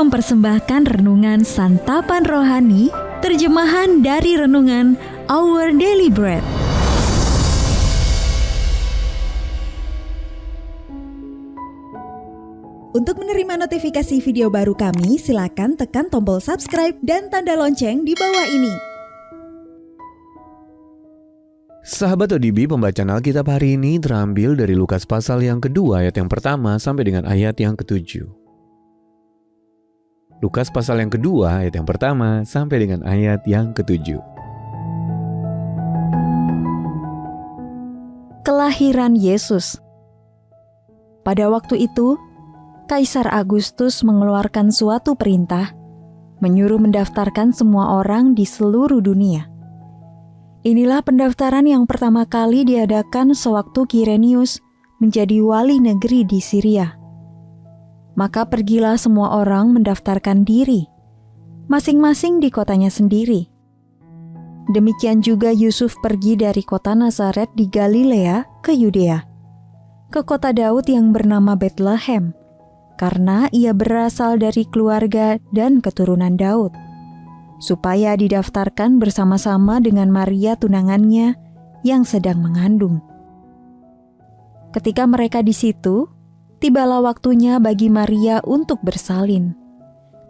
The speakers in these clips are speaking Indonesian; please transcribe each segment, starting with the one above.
mempersembahkan renungan santapan rohani, terjemahan dari renungan Our Daily Bread. Untuk menerima notifikasi video baru kami, silakan tekan tombol subscribe dan tanda lonceng di bawah ini. Sahabat ODB, pembacaan Alkitab hari ini terambil dari Lukas pasal yang kedua ayat yang pertama sampai dengan ayat yang ketujuh. Lukas pasal yang kedua ayat yang pertama sampai dengan ayat yang ketujuh. Kelahiran Yesus. Pada waktu itu, Kaisar Agustus mengeluarkan suatu perintah, menyuruh mendaftarkan semua orang di seluruh dunia. Inilah pendaftaran yang pertama kali diadakan sewaktu Kirenius menjadi wali negeri di Syria. Maka pergilah semua orang mendaftarkan diri, masing-masing di kotanya sendiri. Demikian juga Yusuf pergi dari kota Nazaret di Galilea ke Yudea, ke kota Daud yang bernama Betlehem, karena ia berasal dari keluarga dan keturunan Daud, supaya didaftarkan bersama-sama dengan Maria tunangannya yang sedang mengandung. Ketika mereka di situ, tibalah waktunya bagi Maria untuk bersalin,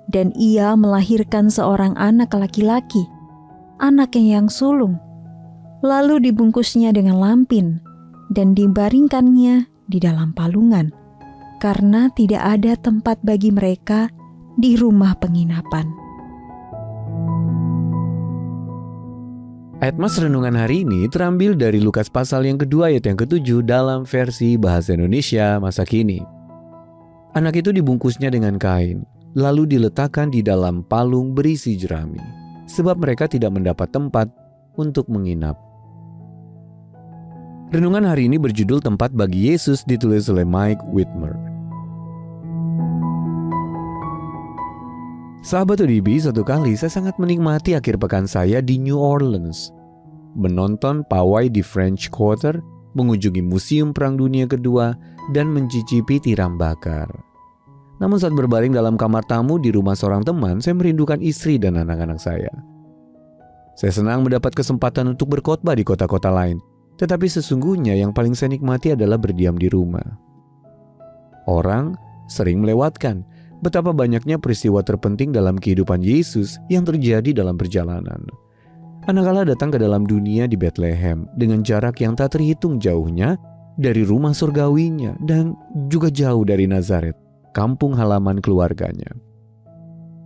dan ia melahirkan seorang anak laki-laki, anaknya yang sulung. Lalu dibungkusnya dengan lampin dan dibaringkannya di dalam palungan, karena tidak ada tempat bagi mereka di rumah penginapan. Ayat Mas renungan hari ini terambil dari Lukas pasal yang kedua ayat yang ketujuh dalam versi bahasa Indonesia masa kini. Anak itu dibungkusnya dengan kain, lalu diletakkan di dalam palung berisi jerami, sebab mereka tidak mendapat tempat untuk menginap. Renungan hari ini berjudul Tempat Bagi Yesus, ditulis oleh Mike Whitmer. Sahabat ODB, satu kali saya sangat menikmati akhir pekan saya di New Orleans. Menonton pawai di French Quarter, mengunjungi Museum Perang Dunia Kedua, dan mencicipi tiram bakar. Namun saat berbaring dalam kamar tamu di rumah seorang teman, saya merindukan istri dan anak-anak saya. Saya senang mendapat kesempatan untuk berkhotbah di kota-kota lain, tetapi sesungguhnya yang paling saya nikmati adalah berdiam di rumah. Orang sering melewatkan betapa banyaknya peristiwa terpenting dalam kehidupan Yesus yang terjadi dalam perjalanan. Anak Allah datang ke dalam dunia di Bethlehem dengan jarak yang tak terhitung jauhnya dari rumah surgawinya dan juga jauh dari Nazaret, kampung halaman keluarganya.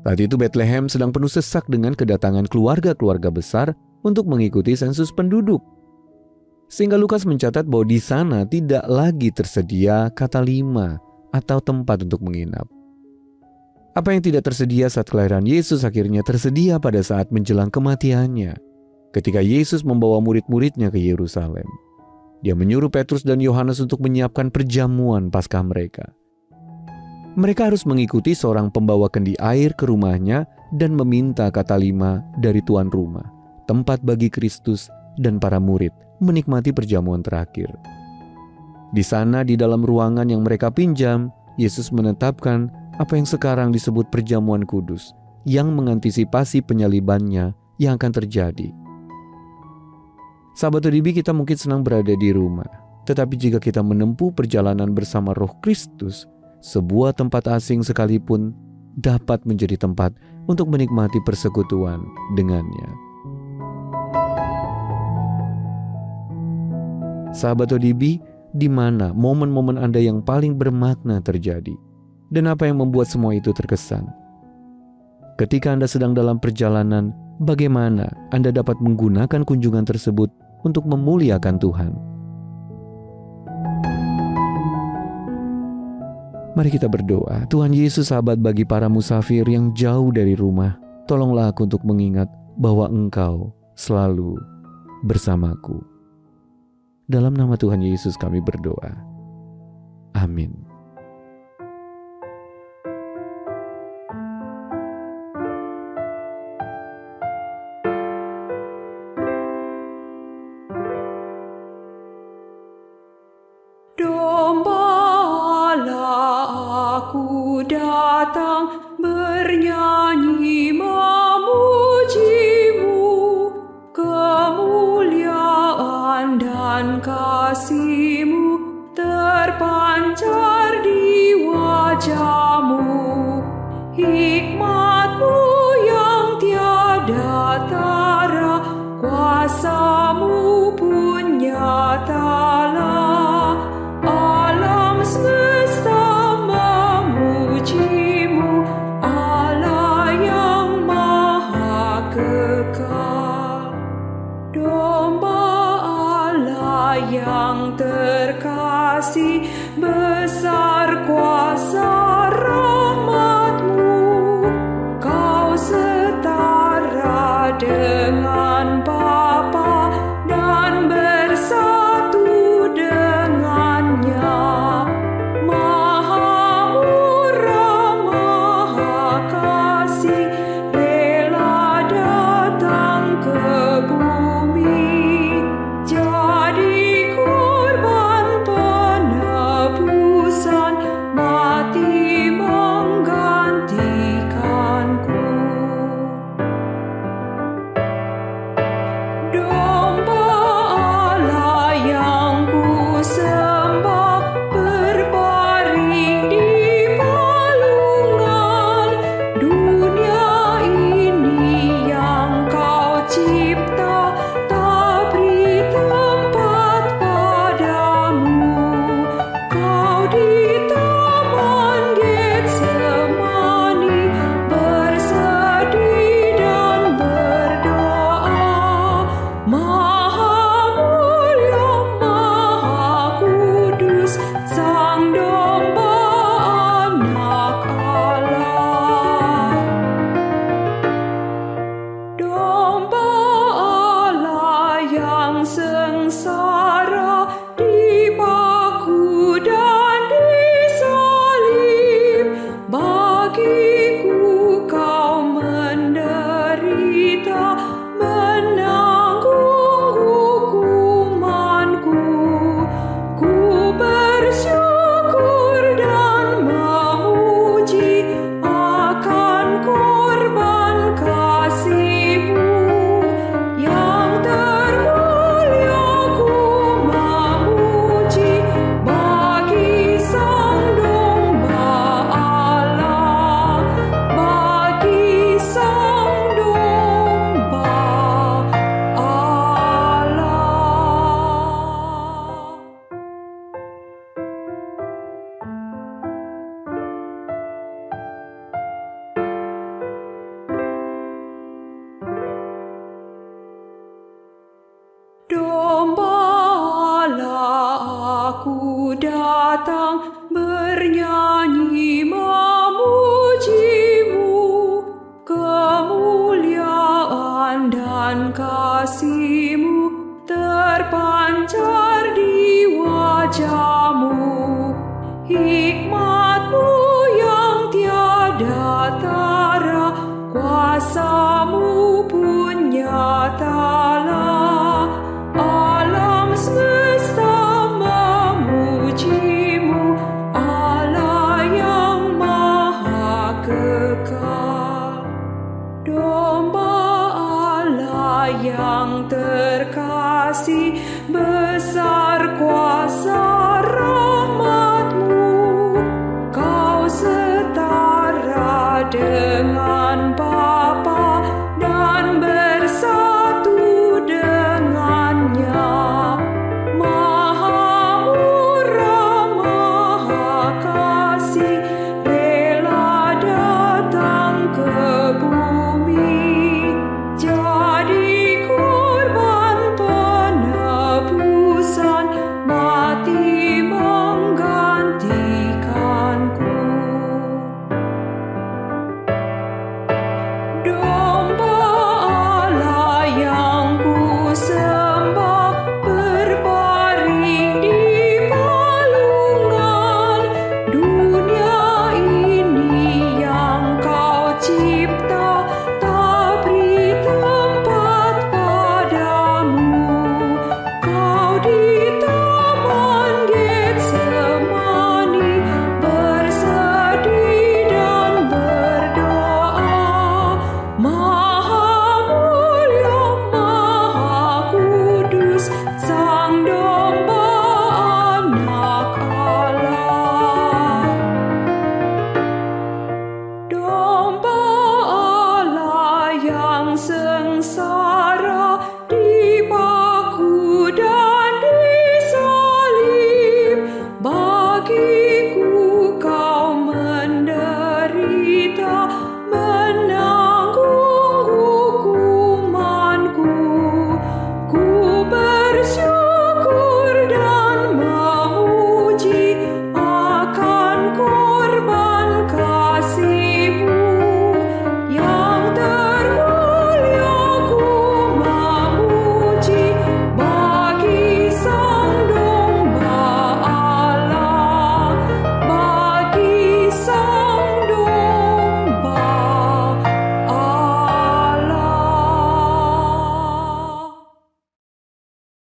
Saat itu Bethlehem sedang penuh sesak dengan kedatangan keluarga-keluarga besar untuk mengikuti sensus penduduk. Sehingga Lukas mencatat bahwa di sana tidak lagi tersedia kata lima atau tempat untuk menginap. Apa yang tidak tersedia saat kelahiran Yesus akhirnya tersedia pada saat menjelang kematiannya, ketika Yesus membawa murid-muridnya ke Yerusalem. Dia menyuruh Petrus dan Yohanes untuk menyiapkan perjamuan Paskah mereka. Mereka harus mengikuti seorang pembawa kendi air ke rumahnya dan meminta kata lima dari tuan rumah, tempat bagi Kristus dan para murid menikmati perjamuan terakhir. Di sana, di dalam ruangan yang mereka pinjam, Yesus menetapkan apa yang sekarang disebut perjamuan kudus, yang mengantisipasi penyalibannya yang akan terjadi. Sahabat ODB, kita mungkin senang berada di rumah, tetapi jika kita menempuh perjalanan bersama Roh Kristus, sebuah tempat asing sekalipun dapat menjadi tempat untuk menikmati persekutuan dengannya. Sahabat ODB, di mana momen-momen Anda yang paling bermakna terjadi? Dan apa yang membuat semua itu terkesan? Ketika Anda sedang dalam perjalanan, bagaimana Anda dapat menggunakan kunjungan tersebut untuk memuliakan Tuhan? Mari kita berdoa. Tuhan Yesus, sahabat bagi para musafir yang jauh dari rumah, tolonglah aku untuk mengingat bahwa Engkau selalu bersamaku. Dalam nama Tuhan Yesus kami berdoa. Amin. Domba Allah aku datang Hikmat-Mu yang tiada tara, kuasa-Mu pun nyatalah. Alam semesta memuji-Mu, Allah yang maha kekal. Domba Allah yang terkasih, besar kuasa rahmat-Mu. Kau setara dengan Bapa dan bersatu dengannya. Maha murah, maha kasih, rela datang ke bumi, jadi korban penebusan, mati menggantikanku. Domba Allah yang ku sembah, berbaring di palungan. Dunia ini yang Kau cipta, tak beri tempat padamu. Kau di taman Getsemani, bersedih dan berdoa. Maha mulia, maha kudus, Sang Domba Anak Allah. Domba Allah yang sengsara, dipaku dan disalib. Bagiku Kau menderita, menanggung hukumanku. Ku bersyukur dan memuji akan korban kasih-Mu. Yang termulia ku memuji bagi Sang Domba Allah, bagi Sang Domba Allah. Domba Allah, aku datang bernyanyi memuji-Mu. Kemuliaan dan kasih-Mu terpancar di wajah-Mu. Hikmat-Mu yang tiada tara, kuasa-Mu pun nyatalah. Alam semesta memuji-Mu, Allah yang maha kekal. Domba Allah yang terkasih, besar kuasa rahmat-Mu. Kau setara dengan Bapa kita.